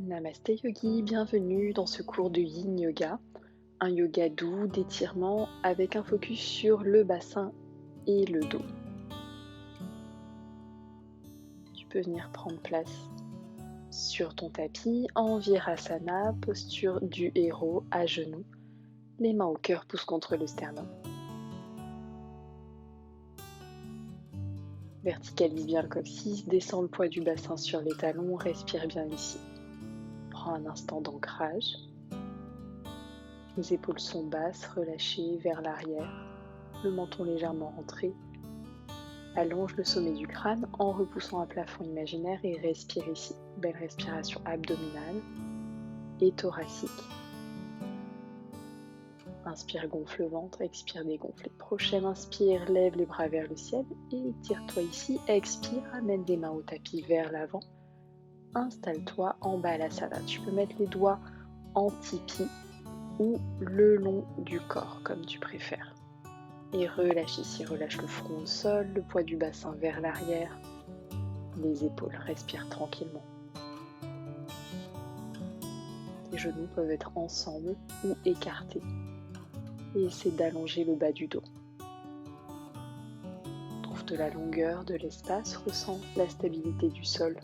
Namasté Yogi, bienvenue dans ce cours de Yin Yoga, un yoga doux d'étirement avec un focus sur le bassin et le dos. Tu peux venir prendre place sur ton tapis en Virasana, posture du héros à genoux, les mains au cœur poussent contre le sternum. Verticalise bien le coccyx, descends le poids du bassin sur les talons, respire bien ici. Prends un instant d'ancrage. Les épaules sont basses, relâchées vers l'arrière, le menton légèrement rentré. Allonge le sommet du crâne en repoussant un plafond imaginaire et respire ici. Belle respiration abdominale et thoracique. Inspire, gonfle le ventre, expire, dégonfle. Prochaine inspire, lève les bras vers le ciel et étire-toi ici. Expire, amène les mains au tapis vers l'avant. Installe-toi en Balasana. Tu peux mettre les doigts en tipi ou le long du corps, comme tu préfères. Et relâche ici, relâche le front au sol, le poids du bassin vers l'arrière, les épaules, respire tranquillement. Les genoux peuvent être ensemble ou écartés. Et essaie d'allonger le bas du dos. Trouve de la longueur, de l'espace, ressens la stabilité du sol.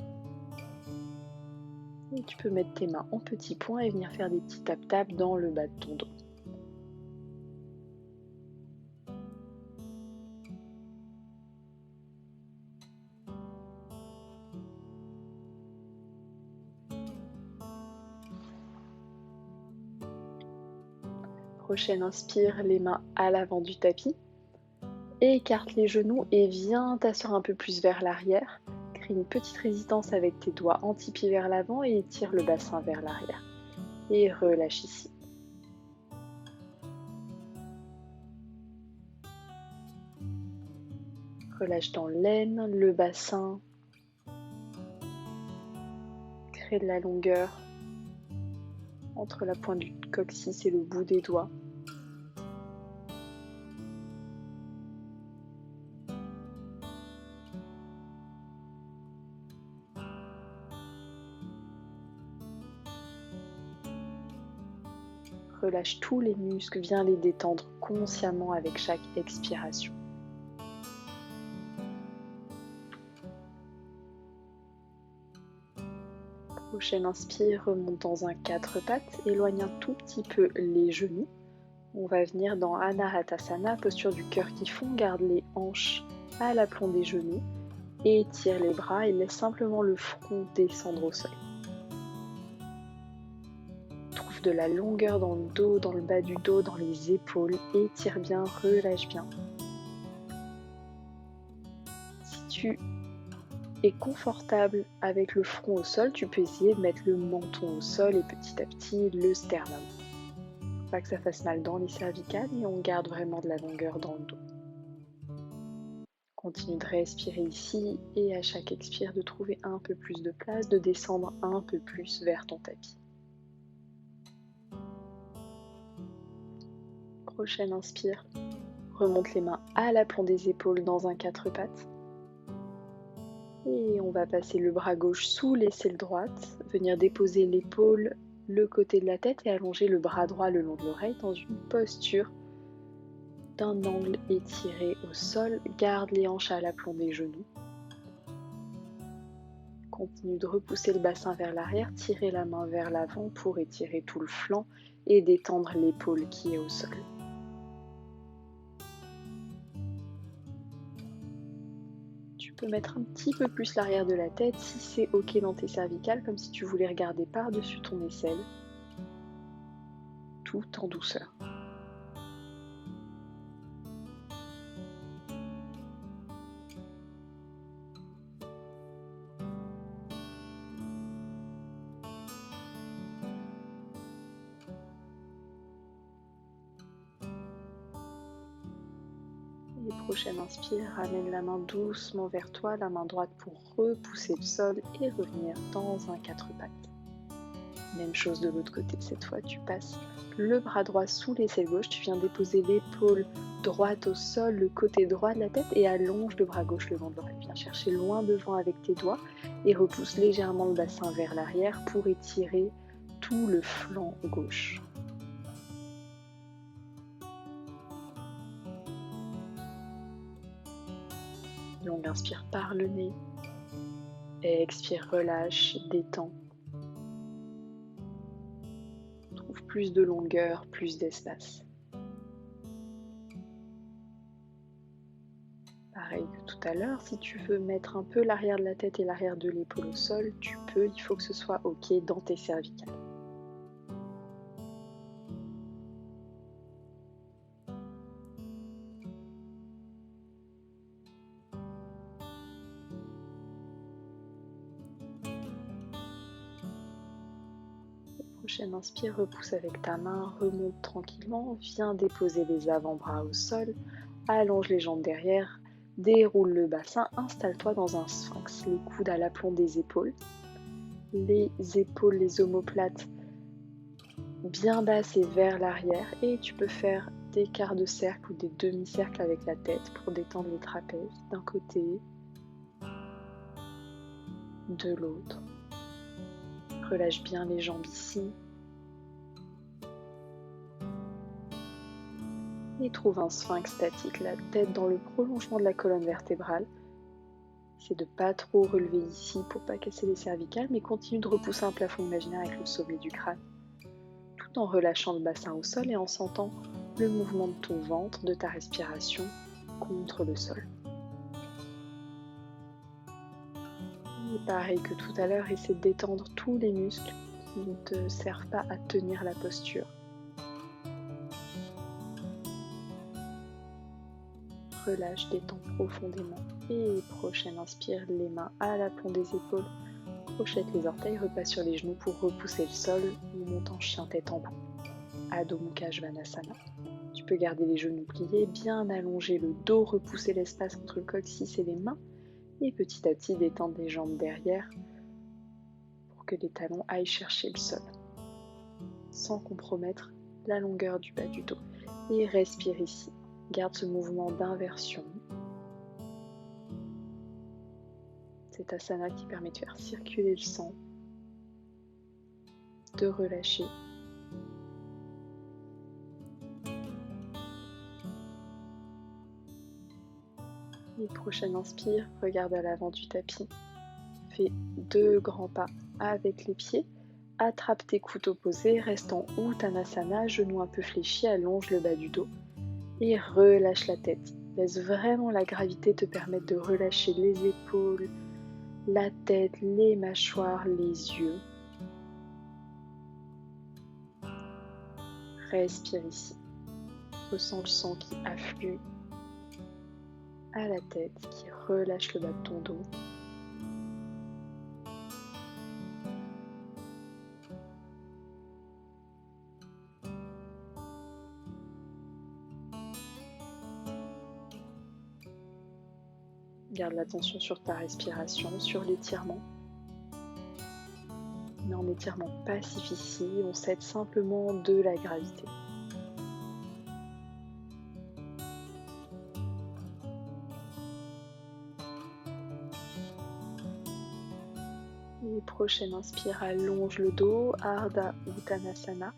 Et tu peux mettre tes mains en petits points et venir faire des petits tap-tap dans le bas de ton dos. Prochaine inspire, les mains à l'avant du tapis. Et écarte les genoux et viens t'asseoir un peu plus vers l'arrière. Crée une petite résistance avec tes doigts anti-pieds vers l'avant et étire le bassin vers l'arrière. Et relâche ici. Relâche dans l'aine, le bassin. Crée de la longueur entre la pointe du coccyx et le bout des doigts. Relâche tous les muscles, viens les détendre consciemment avec chaque expiration. Prochaine inspire, remonte dans un 4 pattes, éloigne un tout petit peu les genoux. On va venir dans Anahatasana, posture du cœur qui fond, garde les hanches à l'aplomb des genoux et étire les bras et laisse simplement le front descendre au sol. Trouve de la longueur dans le dos, dans le bas du dos, dans les épaules, étire bien, relâche bien. Si tu es confortable avec le front au sol, tu peux essayer de mettre le menton au sol et petit à petit le sternum. Pas que ça fasse mal dans les cervicales et on garde vraiment de la longueur dans le dos. Continue de respirer ici et à chaque expire de trouver un peu plus de place, de descendre un peu plus vers ton tapis. Prochaine inspire, remonte les mains à l'aplomb des épaules dans un 4 pattes. Et on va passer le bras gauche sous l'aisselle droite, venir déposer l'épaule, le côté de la tête et allonger le bras droit le long de l'oreille dans une posture d'un angle étiré au sol. Garde les hanches à l'aplomb des genoux. Continue de repousser le bassin vers l'arrière, tirer la main vers l'avant pour étirer tout le flanc et détendre l'épaule qui est au sol. Tu peux mettre un petit peu plus l'arrière de la tête si c'est ok dans tes cervicales, comme si tu voulais regarder par-dessus ton aisselle, tout en douceur. Et prochaine inspire, ramène la main doucement vers toi, la main droite pour repousser le sol et revenir dans un 4 pattes. Même chose de l'autre côté, cette fois tu passes le bras droit sous l'aisselle gauche, tu viens déposer l'épaule droite au sol, le côté droit de la tête et allonge le bras gauche le long de l'oreille. Viens chercher loin devant avec tes doigts et repousse légèrement le bassin vers l'arrière pour étirer tout le flanc gauche. Longue inspire par le nez, expire, relâche, détends. Trouve plus de longueur, plus d'espace. Pareil que tout à l'heure, si tu veux mettre un peu l'arrière de la tête et l'arrière de l'épaule au sol, tu peux, il faut que ce soit ok dans tes cervicales. Prochaine inspire, repousse avec ta main, remonte tranquillement, viens déposer les avant-bras au sol, allonge les jambes derrière, déroule le bassin, installe-toi dans un sphinx, les coudes à l'aplomb des épaules, les omoplates bien basses et vers l'arrière, et tu peux faire des quarts de cercle ou des demi-cercles avec la tête pour détendre les trapèzes d'un côté, de l'autre. Relâche bien les jambes ici. Et trouve un sphinx statique, la tête dans le prolongement de la colonne vertébrale. C'est de pas trop relever ici pour pas casser les cervicales, mais continue de repousser un plafond imaginaire avec le sommet du crâne, tout en relâchant le bassin au sol et en sentant le mouvement de ton ventre, de ta respiration contre le sol. Et pareil que tout à l'heure, essaie de détendre tous les muscles qui ne te servent pas à tenir la posture. Relâche, détends profondément. Et prochaine inspire, les mains à l'aplomb des épaules. Crochette les orteils, repasse sur les genoux pour repousser le sol. Monte en chien tête en bas. Adho Mukha Svanasana. Tu peux garder les genoux pliés, bien allonger le dos, repousser l'espace entre le coccyx et les mains. Et petit à petit détendre les jambes derrière pour que les talons aillent chercher le sol. Sans compromettre la longueur du bas du dos. Et respire ici. Garde ce mouvement d'inversion. C'est asana qui permet de faire circuler le sang, de relâcher. Et prochaine inspire, regarde à l'avant du tapis. Fais 2 grands pas avec les pieds. Attrape tes coudes opposés, reste en Uttanasana, genoux un peu fléchis, allonge le bas du dos. Et relâche la tête. Laisse vraiment la gravité te permettre de relâcher les épaules, la tête, les mâchoires, les yeux. Respire ici. Ressens le sang qui afflue à la tête, qui relâche le bas de ton dos. Garde l'attention sur ta respiration, sur l'étirement. Mais en étirement passif ici, on s'aide simplement de la gravité. Et prochaine inspire, allonge le dos, Ardha Uttanasana.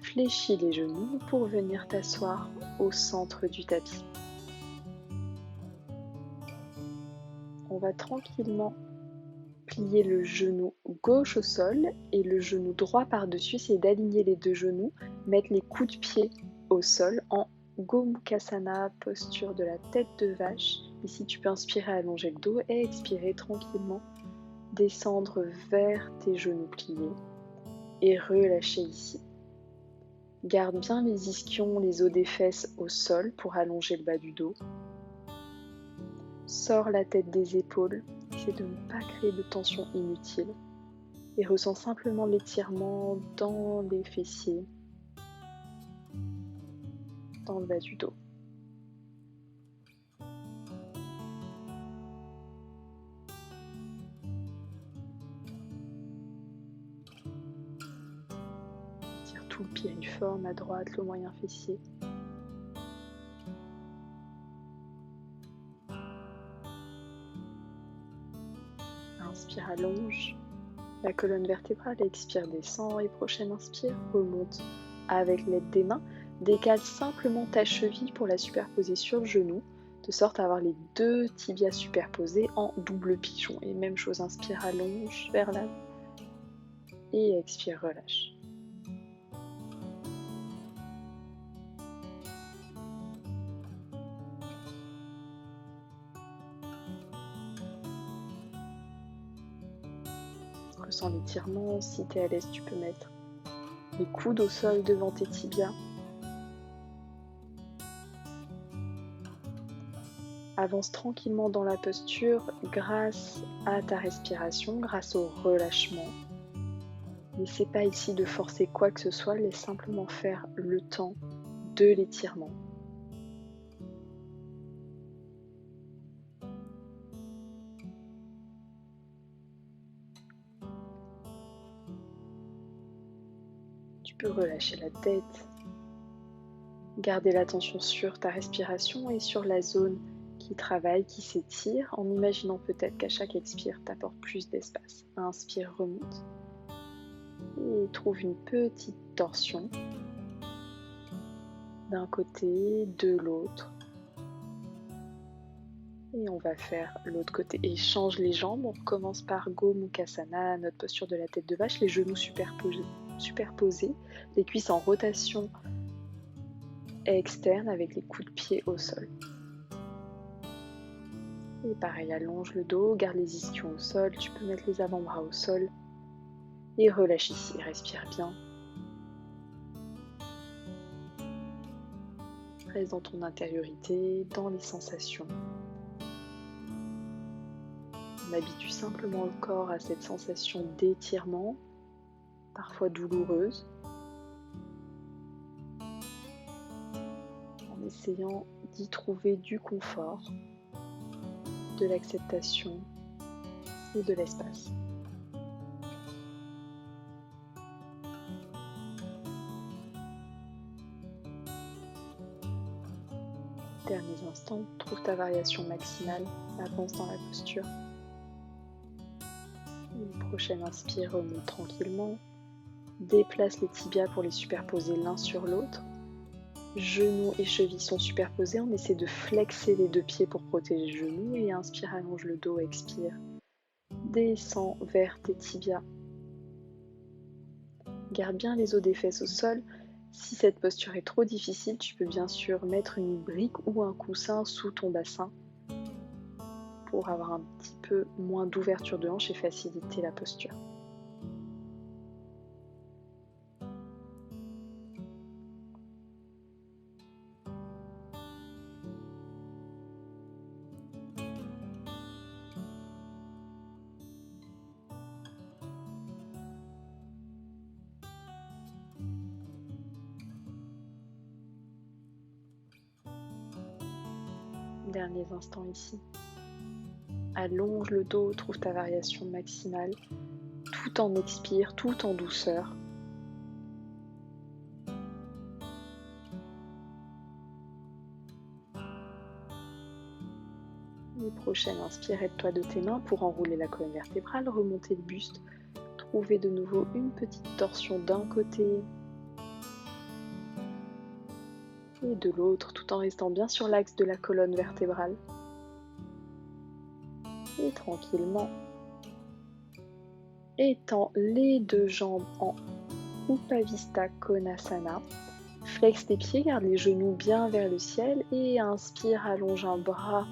Fléchis les genoux pour venir t'asseoir au centre du tapis. On va tranquillement plier le genou gauche au sol et le genou droit par-dessus, c'est d'aligner les deux genoux, mettre les coups de pied au sol en Gomukhasana, posture de la tête de vache. Ici, tu peux inspirer, allonger le dos et expirer tranquillement, descendre vers tes genoux pliés et relâcher ici. Garde bien les ischions, les os des fesses au sol pour allonger le bas du dos. Sors la tête des épaules, essaie de ne pas créer de tension inutile et ressens simplement l'étirement dans les fessiers, dans le bas du dos. tout le piriforme à droite, le moyen fessier. Inspire, allonge la colonne vertébrale, expire, descend et prochaine inspire, remonte avec l'aide des mains. Décale simplement ta cheville pour la superposer sur le genou, de sorte à avoir les deux tibias superposés en double pigeon. Et même chose, inspire, allonge vers l'avant et expire, relâche. Ressens l'étirement, si tu es à l'aise, tu peux mettre les coudes au sol devant tes tibias. Avance tranquillement dans la posture grâce à ta respiration, grâce au relâchement. N'essaie pas ici de forcer quoi que ce soit, laisse simplement faire le temps de l'étirement. Tu peux relâcher la tête, garder l'attention sur ta respiration et sur la zone qui travaille, qui s'étire, en imaginant peut-être qu'à chaque expire, t'apporte plus d'espace. Inspire, remonte et trouve une petite torsion d'un côté, de l'autre. Et on va faire l'autre côté et change les jambes. On recommence par Gomukhasana, notre posture de la tête de vache, les genoux superposés, les cuisses en rotation externe avec les coups de pied au sol. Et pareil, allonge le dos, garde les ischions au sol, tu peux mettre les avant-bras au sol et relâche ici, respire bien. Reste dans ton intériorité, dans les sensations. On habitue simplement le corps à cette sensation d'étirement, parfois douloureuse, en essayant d'y trouver du confort, de l'acceptation et de l'espace. Derniers instants, trouve ta variation maximale, avance dans la posture. Une prochaine inspire, remonte tranquillement. Déplace les tibias pour les superposer l'un sur l'autre. Genoux et chevilles sont superposés. On essaie de flexer les deux pieds pour protéger les genoux. Et inspire, allonge le dos, expire. Descends vers tes tibias. Garde bien les os des fesses au sol. Si cette posture est trop difficile, tu peux bien sûr mettre une brique ou un coussin sous ton bassin pour avoir un petit peu moins d'ouverture de hanche et faciliter la posture. Derniers instants ici. Allonge le dos, trouve ta variation maximale, tout en expire, tout en douceur. Et prochaine, inspire, aide-toi de tes mains pour enrouler la colonne vertébrale, remonter le buste, trouver de nouveau une petite torsion d'un côté et de l'autre, tout en restant bien sur l'axe de la colonne vertébrale. Et tranquillement, étends les deux jambes en Upavistha Konasana. Flexe tes pieds, garde les genoux bien vers le ciel et inspire, allonge un bras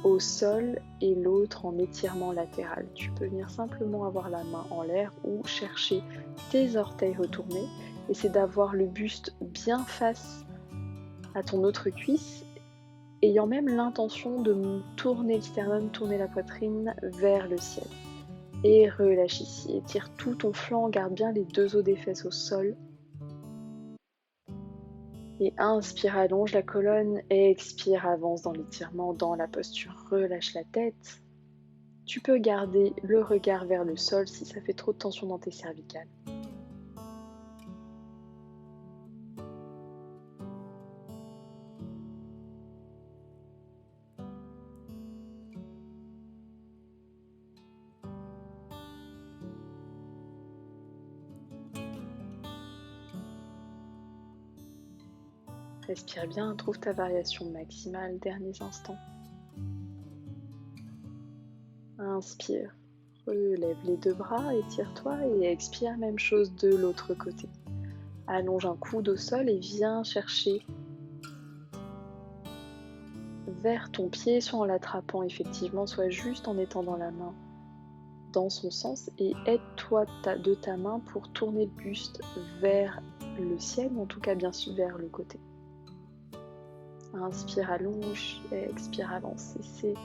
au sol et l'autre en étirement latéral. Tu peux venir simplement avoir la main en l'air ou chercher tes orteils retournés. Essaie d'avoir le buste bien face à ton autre cuisse, ayant même l'intention de tourner le sternum, tourner la poitrine vers le ciel. Et relâche ici, étire tout ton flanc, garde bien les deux os des fesses au sol. Et inspire, allonge la colonne, expire, avance dans l'étirement, dans la posture, relâche la tête. Tu peux garder le regard vers le sol si ça fait trop de tension dans tes cervicales. Respire bien, trouve ta variation maximale, derniers instants. Inspire, relève les deux bras, étire-toi et expire, même chose de l'autre côté. Allonge un coude au sol et viens chercher vers ton pied, soit en l'attrapant effectivement, soit juste en étendant la main dans son sens et aide-toi de ta main pour tourner le buste vers le ciel, ou en tout cas bien sûr vers le côté. Inspire, allonge, expire, avance. Essaie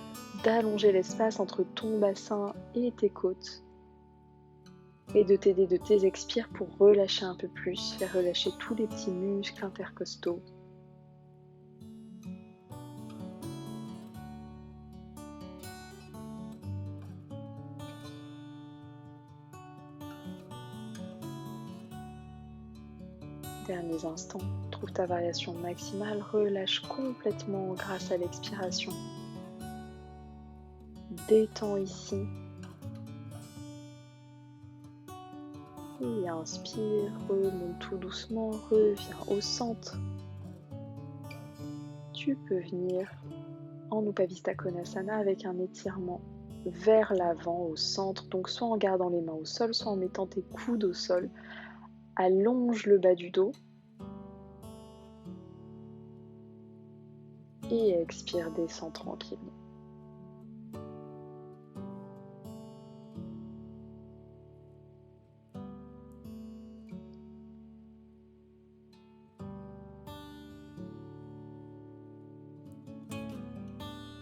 d'allonger l'espace entre ton bassin et tes côtes et de t'aider de tes expires pour relâcher un peu plus, faire relâcher tous les petits muscles intercostaux. Derniers instants, trouve ta variation maximale, relâche complètement grâce à l'expiration. Détends ici. Et inspire, remonte tout doucement, reviens au centre. Tu peux venir en Upavista Konasana avec un étirement vers l'avant au centre, donc soit en gardant les mains au sol, soit en mettant tes coudes au sol. Allonge le bas du dos et expire, descends tranquillement.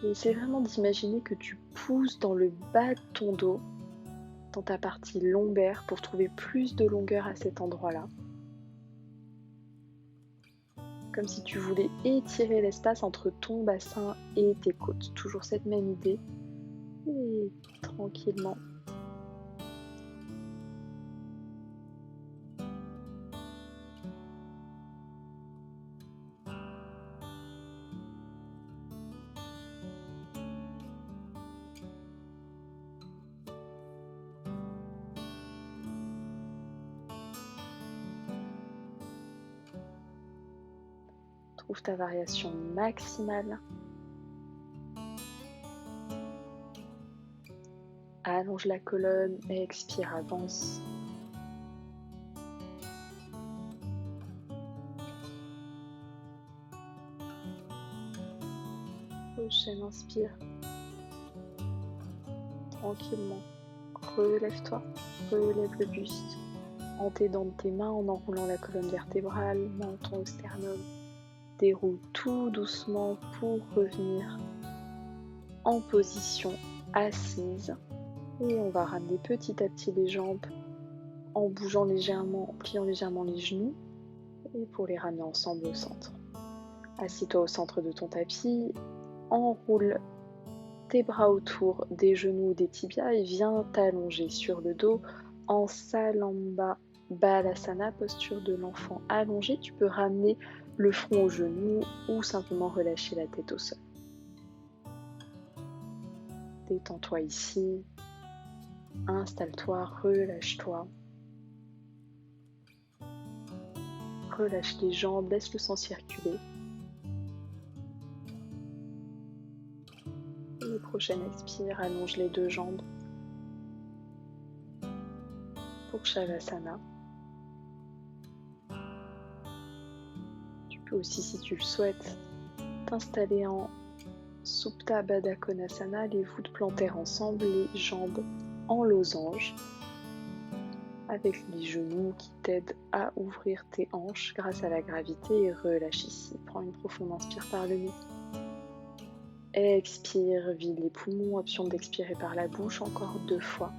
Et essaie vraiment d'imaginer que tu pousses dans le bas de ton dos, dans ta partie lombaire, pour trouver plus de longueur à cet endroit-là. Comme si tu voulais étirer l'espace entre ton bassin et tes côtes. Toujours cette même idée. Et tranquillement. Trouve ta variation maximale. Allonge la colonne, expire, avance. Prochaine inspire. Tranquillement. Relève-toi, relève le buste. En t'aidant de tes mains, en enroulant la colonne vertébrale, menton au sternum. Déroule tout doucement pour revenir en position assise. Et on va ramener petit à petit les jambes en bougeant légèrement, en pliant légèrement les genoux. Et pour les ramener ensemble au centre. Assis-toi au centre de ton tapis, enroule tes bras autour des genoux ou des tibias et viens t'allonger sur le dos en Salamba Balasana, posture de l'enfant allongé. Tu peux ramener le front au genou ou simplement relâcher la tête au sol. Détends-toi ici, installe-toi, relâche-toi. Relâche les jambes, laisse le sang circuler. Et prochaine expire, allonge les deux jambes pour Shavasana. Tu peux aussi, si tu le souhaites, t'installer en Supta Baddha Konasana, les voûtes plantaires ensemble, les jambes en losange, avec les genoux qui t'aident à ouvrir tes hanches grâce à la gravité et relâche ici. Prends une profonde inspire par le nez. Expire, vide les poumons, option d'expirer par la bouche, encore 2 fois.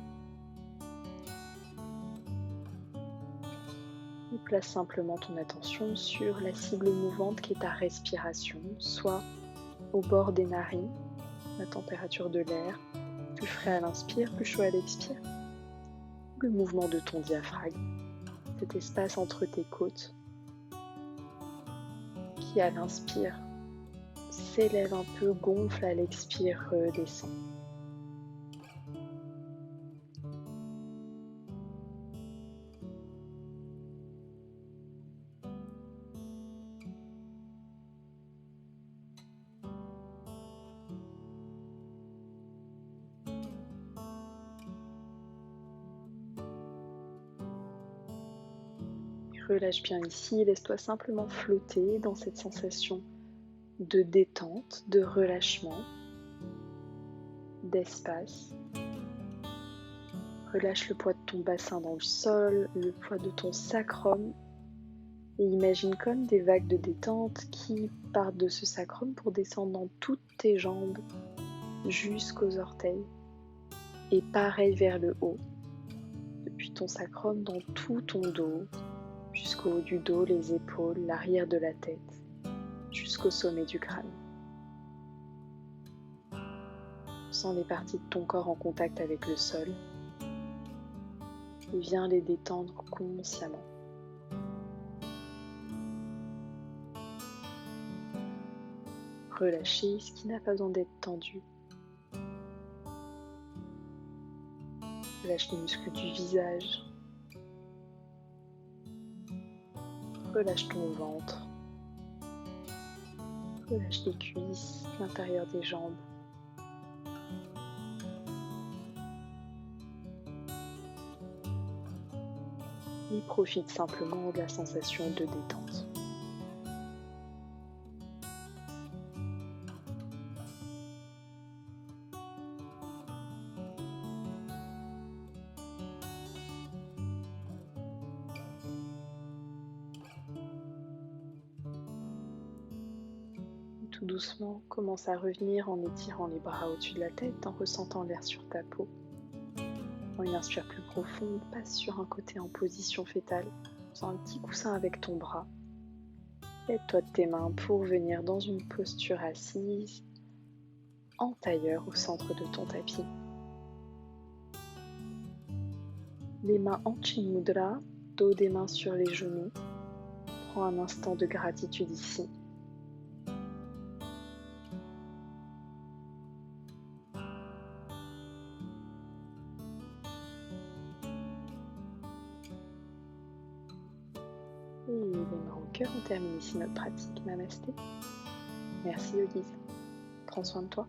Et place simplement ton attention sur la cible mouvante qui est ta respiration, soit au bord des narines, la température de l'air, plus frais à l'inspire, plus chaud à l'expire. Le mouvement de ton diaphragme, cet espace entre tes côtes qui à l'inspire s'élève un peu, gonfle, à l'expire, redescend. Relâche bien ici, laisse-toi simplement flotter dans cette sensation de détente, de relâchement, d'espace. Relâche le poids de ton bassin dans le sol, le poids de ton sacrum et imagine comme des vagues de détente qui partent de ce sacrum pour descendre dans toutes tes jambes jusqu'aux orteils et pareil vers le haut, depuis ton sacrum dans tout ton dos, jusqu'au haut du dos, les épaules, l'arrière de la tête, jusqu'au sommet du crâne. Sens les parties de ton corps en contact avec le sol et viens les détendre consciemment. Relâcher ce qui n'a pas besoin d'être tendu. Relâche les muscles du visage. Relâche ton ventre. Relâche les cuisses, l'intérieur des jambes. Et profite simplement de la sensation de détente. Tout doucement, commence à revenir en étirant les bras au-dessus de la tête, en ressentant l'air sur ta peau. Prends une inspire plus profonde, passe sur un côté en position fétale, faisant un petit coussin avec ton bras. Aide-toi de tes mains pour venir dans une posture assise, en tailleur au centre de ton tapis. Les mains en Chin Mudra, dos des mains sur les genoux. Prends un instant de gratitude ici. Et les mains au cœur, on termine ici notre pratique. Namasté. Merci Elise. Prends soin de toi.